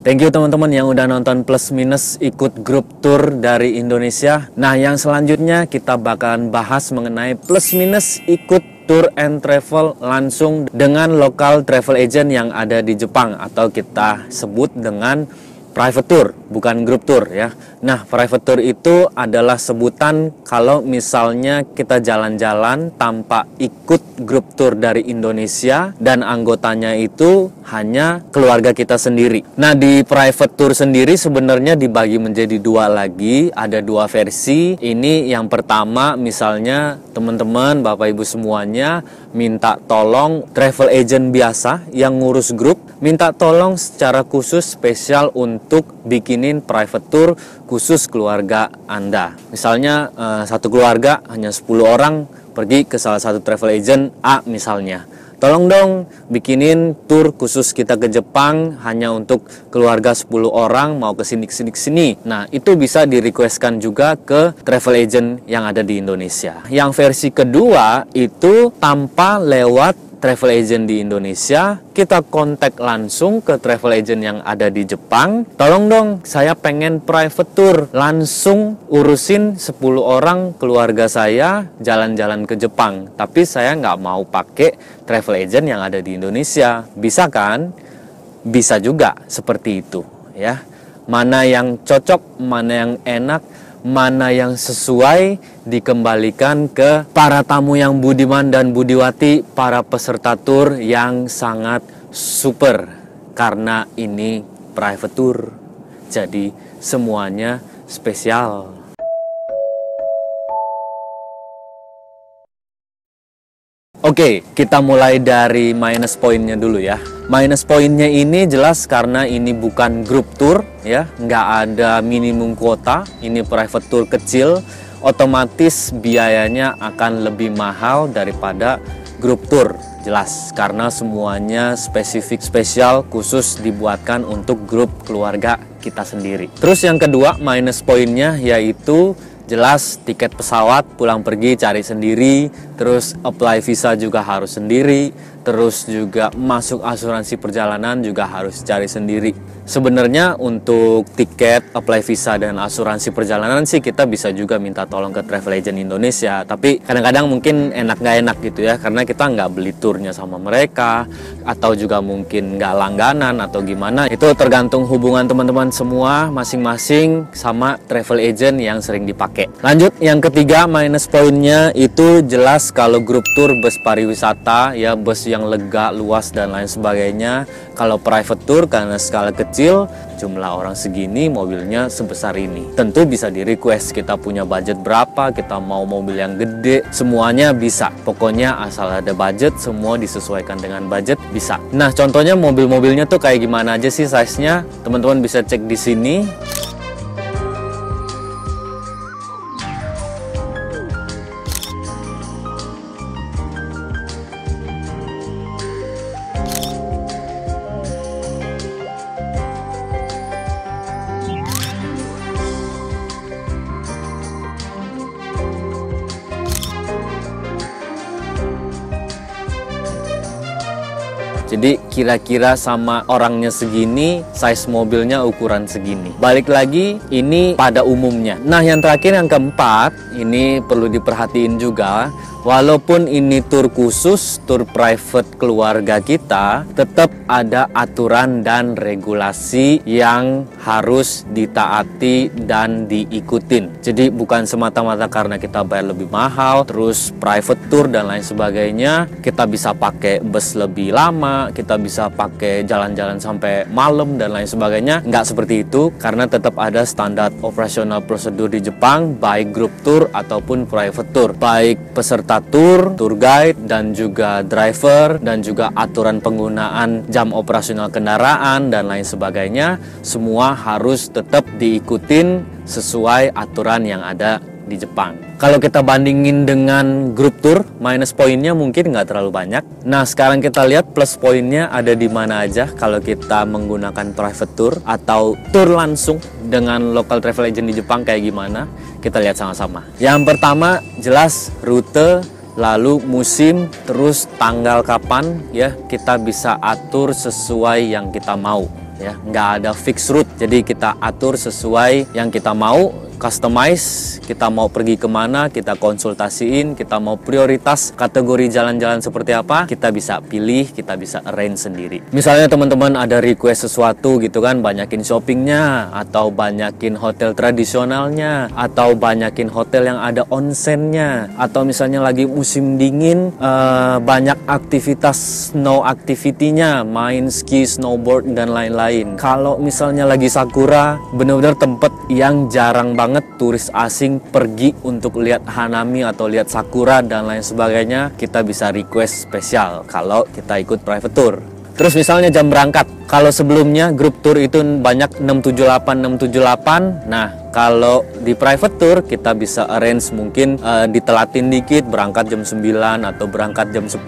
Thank you teman-teman yang udah nonton plus minus ikut grup tour dari Indonesia. Nah, yang selanjutnya kita bakalan bahas mengenai plus minus ikut tour and travel langsung dengan lokal travel agent yang ada di Jepang, atau kita sebut dengan private tour, bukan grup tour ya. Nah, private tour itu adalah sebutan kalau misalnya kita jalan-jalan tanpa ikut grup tour dari Indonesia dan anggotanya itu hanya keluarga kita sendiri. Nah, di private tour sendiri sebenarnya dibagi menjadi dua lagi, ada dua versi. Ini yang pertama, misalnya teman-teman, Bapak Ibu semuanya minta tolong travel agent biasa yang ngurus grup, minta tolong secara khusus spesial untuk bikinin private tour khusus keluarga Anda. Misalnya satu keluarga hanya 10 orang pergi ke salah satu travel agent A misalnya. Tolong dong bikinin tour khusus kita ke Jepang hanya untuk keluarga 10 orang mau ke sini. Nah, itu bisa di-requestkan juga ke travel agent yang ada di Indonesia. Yang versi kedua itu tanpa lewat travel agent di Indonesia, kita kontak langsung ke travel agent yang ada di Jepang. Tolong dong, saya pengen private tour, langsung urusin 10 orang keluarga saya jalan-jalan ke Jepang. Tapi saya nggak mau pakai travel agent yang ada di Indonesia. Bisa kan? Bisa juga seperti itu ya. Mana yang cocok, mana yang enak, mana yang sesuai dikembalikan ke para tamu yang budiman dan budiwati, para peserta tour yang sangat super, karena ini private tour, jadi semuanya spesial. Oke, kita mulai dari minus poinnya dulu ya. Minus poinnya ini jelas karena ini bukan grup tour ya, nggak ada minimum kuota, ini private tour kecil, otomatis biayanya akan lebih mahal daripada grup tour. Jelas, karena semuanya spesifik spesial khusus dibuatkan untuk grup keluarga kita sendiri. Terus yang kedua minus poinnya yaitu jelas tiket pesawat pulang pergi cari sendiri, terus apply visa juga harus sendiri, terus juga masuk asuransi perjalanan juga harus cari sendiri. Sebenarnya untuk tiket, apply visa, dan asuransi perjalanan sih kita bisa juga minta tolong ke travel agent Indonesia. Tapi kadang-kadang mungkin enak nggak enak gitu ya, karena kita nggak beli turnya sama mereka, atau juga mungkin nggak langganan atau gimana. Itu tergantung hubungan teman-teman semua masing-masing sama travel agent yang sering dipakai. Lanjut, yang ketiga minus poinnya itu jelas kalau grup tour bus pariwisata ya, bus yang lega, luas, dan lain sebagainya. Kalau private tour karena skala kecil, jumlah orang segini, mobilnya sebesar ini. Tentu bisa di request kita punya budget berapa, kita mau mobil yang gede, semuanya bisa. Pokoknya asal ada budget, semua disesuaikan dengan budget bisa. Nah, contohnya mobil-mobilnya tuh kayak gimana aja sih size-nya? Teman-teman bisa cek di sini. Jadi kira-kira sama orangnya segini, size mobilnya ukuran segini. Balik lagi, ini pada umumnya. Nah, yang terakhir yang keempat, ini perlu diperhatiin juga. Walaupun ini tour khusus, tour private keluarga kita, tetap ada aturan dan regulasi yang harus ditaati dan diikutin. Jadi bukan semata-mata karena kita bayar lebih mahal, terus private tour dan lain sebagainya, kita bisa pakai bus lebih lama, kita bisa pakai jalan-jalan sampai malam dan lain sebagainya. Nggak seperti itu, karena tetap ada standar operasional prosedur di Jepang, baik grup tour ataupun private tour. Baik peserta tour, tour guide, dan juga driver, dan juga aturan penggunaan jam operasional kendaraan dan lain sebagainya, semua harus tetap diikutin sesuai aturan yang ada di Jepang. Kalau kita bandingin dengan grup tour, minus poinnya mungkin nggak terlalu banyak. Nah, sekarang kita lihat plus poinnya ada di mana aja kalau kita menggunakan private tour atau tour langsung dengan local travel agent di Jepang kayak gimana. Kita lihat sama-sama. Yang pertama jelas rute, lalu musim, terus tanggal kapan ya, kita bisa atur sesuai yang kita mau. ya, nggak ada fixed route. Jadi kita atur sesuai yang kita mau, customize, kita mau pergi kemana, kita konsultasiin, kita mau prioritas kategori jalan-jalan seperti apa, kita bisa pilih, kita bisa arrange sendiri. Misalnya teman-teman ada request sesuatu gitu kan, banyakin shoppingnya, atau banyakin hotel tradisionalnya, atau banyakin hotel yang ada onsennya, atau misalnya lagi musim dingin, banyak aktivitas snow activity-nya, main ski, snowboard, dan lain-lain. Kalau misalnya lagi sakura, bener-bener tempat yang jarang banget turis asing pergi untuk lihat hanami atau lihat sakura dan lain sebagainya, kita bisa request spesial kalau kita ikut private tour. Terus misalnya jam berangkat, kalau sebelumnya grup tour itu banyak 678. Nah, kalau di private tour kita bisa arrange mungkin ditelatin dikit, berangkat jam 9 atau berangkat jam 10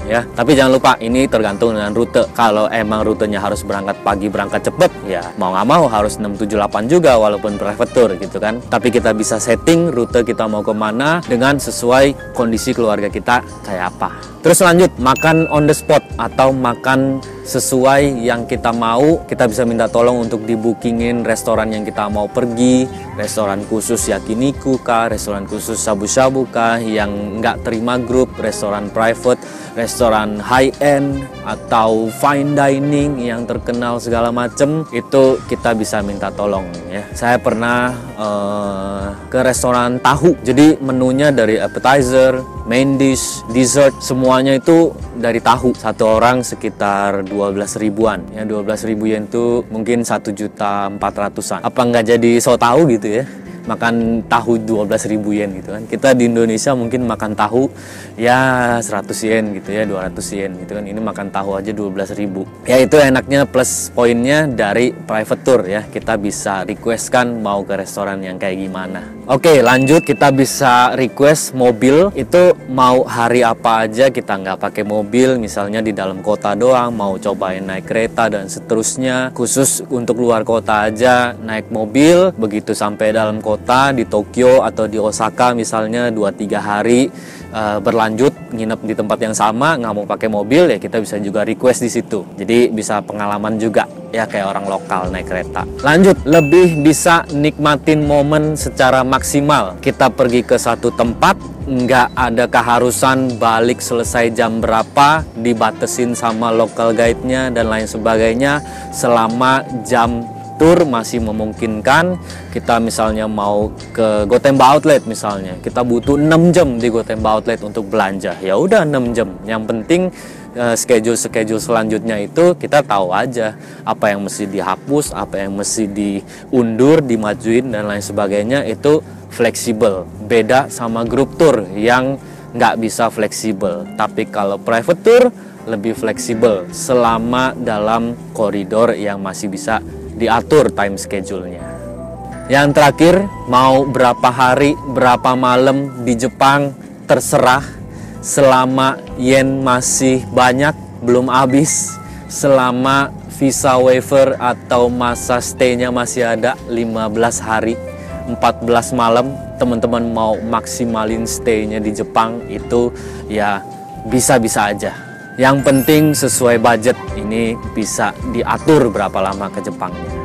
ya. Tapi jangan lupa ini tergantung dengan rute. Kalau emang rutenya harus berangkat pagi, berangkat cepet, ya mau nggak mau harus 678 juga walaupun private tour gitu kan. Tapi kita bisa setting rute kita mau kemana dengan sesuai kondisi keluarga kita kayak apa. Terus lanjut, makan on the spot atau makan sesuai yang kita mau. Kita bisa minta tolong untuk dibookingin restoran yang kita mau pergi, restoran khusus yakiniku kah, restoran khusus shabu-shabu kah, yang nggak terima grup, restoran private, restoran high end atau fine dining yang terkenal segala macem, itu kita bisa minta tolong ya. Saya pernah ke restoran tahu, jadi menunya dari appetizer, main dish, dessert, semuanya itu dari tahu. Satu orang sekitar 12 ribuan ya, 12 ribu yen itu mungkin 1.400.000-an. Apa nggak jadi so tahu gitu ya, makan tahu 12 ribu yen gitu kan. Kita di Indonesia mungkin makan tahu ya 100 yen gitu ya, 200 yen gitu kan. Ini makan tahu aja 12 ribu. Ya itu enaknya plus poinnya dari private tour ya. Kita bisa requestkan mau ke restoran yang kayak gimana. Oke, lanjut, kita bisa request mobil. Itu mau hari apa aja kita nggak pakai mobil, misalnya di dalam kota doang, mau cobain naik kereta dan seterusnya. Khusus untuk luar kota aja naik mobil, begitu sampai dalam kota di Tokyo atau di Osaka misalnya 2-3 hari berlanjut nginep di tempat yang sama, nggak mau pakai mobil ya, kita bisa juga request di situ. Jadi bisa pengalaman juga ya kayak orang lokal naik kereta. Lanjut, lebih bisa nikmatin momen secara maksimal. Kita pergi ke satu tempat, nggak ada keharusan balik selesai jam berapa, dibatesin sama local guide-nya dan lain sebagainya. Selama jam tour masih memungkinkan, kita misalnya mau ke Gotemba Outlet misalnya, kita butuh 6 jam di Gotemba Outlet untuk belanja, ya udah 6 jam. Yang penting schedule selanjutnya itu kita tahu aja apa yang mesti dihapus, apa yang mesti diundur, dimajuin dan lain sebagainya. Itu fleksibel, beda sama grup tour yang nggak bisa fleksibel. Tapi kalau private tour lebih fleksibel selama dalam koridor yang masih bisa diatur time schedule-nya. Yang terakhir, mau berapa hari, berapa malam di Jepang, terserah. Selama yen masih banyak, belum habis. Selama visa waiver atau masa stay-nya masih ada 15 hari, 14 malam, teman-teman mau maksimalin stay-nya di Jepang, itu ya bisa-bisa aja. Yang penting sesuai budget, ini bisa diatur berapa lama ke Jepangnya.